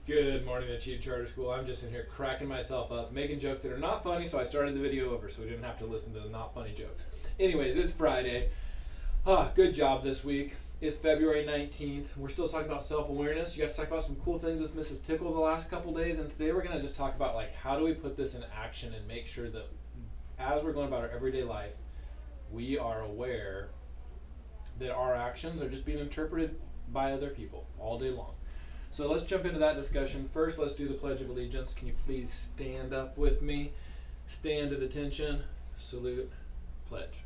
Good morning, Achieve Charter School. I'm just in here cracking myself up, making jokes that are not funny, so I started the video over so we didn't have to listen to the not funny jokes. Anyways, it's Friday. Good job this week. It's February 19th. We're still talking about self-awareness. You got to talk about some cool things with Mrs. Tickle the last couple days, and today we're going to just talk about how do we put this in action and make sure that as we're going about our everyday life, we are aware that our actions are just being interpreted by other people all day long. So let's jump into that discussion. First, let's do the Pledge of Allegiance. Can you please stand up with me? Stand at attention. Salute. Pledge.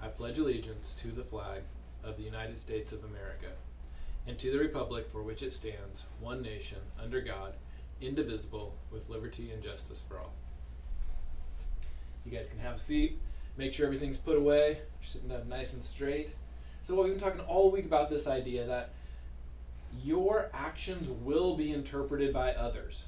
I pledge allegiance to the flag of the United States of America and to the republic for which it stands, one nation, under God, indivisible, with liberty and justice for all. You guys can have a seat. Make sure everything's put away. You're sitting up nice and straight. So we've been talking all week about this idea that your actions will be interpreted by others.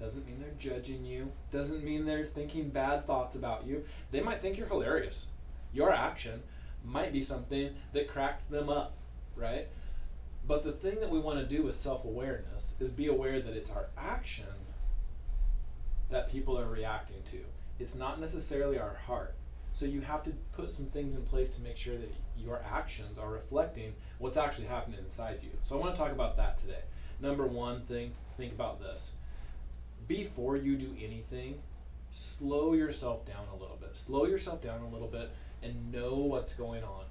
Doesn't mean they're judging you. Doesn't mean they're thinking bad thoughts about you. They might think you're hilarious. Your action might be something that cracks them up, right? But the thing that we want to do with self-awareness is be aware that it's our action that people are reacting to. It's not necessarily our heart. So you have to put some things in place to make sure that your actions are reflecting what's actually happening inside you. So I want to talk about that today. Number one thing, think about this. Before you do anything, slow yourself down a little bit. Slow yourself down a little bit and know what's going on.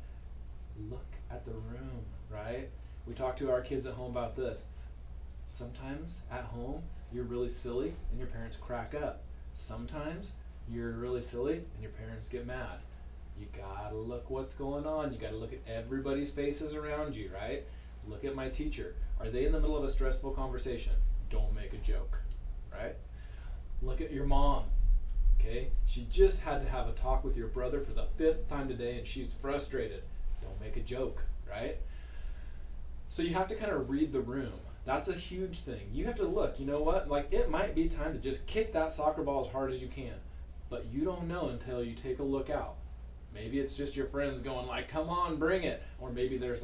Look at the room, right? We talk to our kids at home about this. Sometimes at home, you're really silly and your parents crack up. Sometimes you're really silly and your parents get mad. You gotta look what's going on. You gotta look at everybody's faces around you, right? Look at my teacher. Are they in the middle of a stressful conversation? Don't make a joke, right? Look at your mom, okay? She just had to have a talk with your brother for the 5th time today and she's frustrated. Don't make a joke, right? So you have to kind of read the room. That's a huge thing. You have to look, you know what? It might be time to just kick that soccer ball as hard as you can. But you don't know until you take a look out. Maybe it's just your friends going come on, bring it. Or maybe there's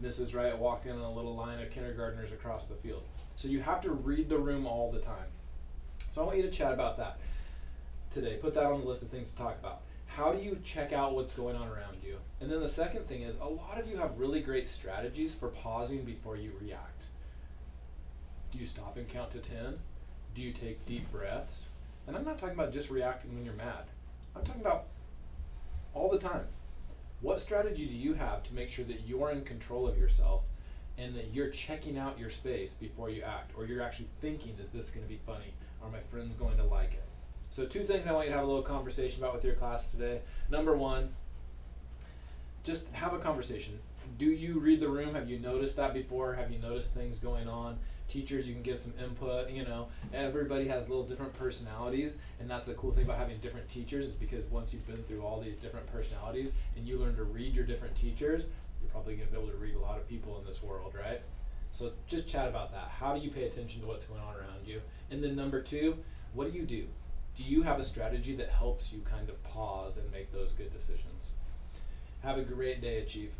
Mrs. Wright walking in a little line of kindergartners across the field. So you have to read the room all the time. So I want you to chat about that today. Put that on the list of things to talk about. How do you check out what's going on around you? And then the second thing is, a lot of you have really great strategies for pausing before you react. Do you stop and count to 10? Do you take deep breaths? And I'm not talking about just reacting when you're mad. I'm talking about all the time. What strategy do you have to make sure that you're in control of yourself and that you're checking out your space before you act? Or you're actually thinking, is this going to be funny? Are my friends going to like it? So 2 things I want you to have a little conversation about with your class today. Number 1, just have a conversation. Do you read the room? Have you noticed that before? Have you noticed things going on? Teachers, you can give some input. Everybody has little different personalities, and that's the cool thing about having different teachers is because once you've been through all these different personalities and you learn to read your different teachers, you're probably going to be able to read a lot of people in this world, right? So just chat about that. How do you pay attention to what's going on around you? And then number 2, what do? Do you have a strategy that helps you kind of pause and make those good decisions? Have a great day, Achieve.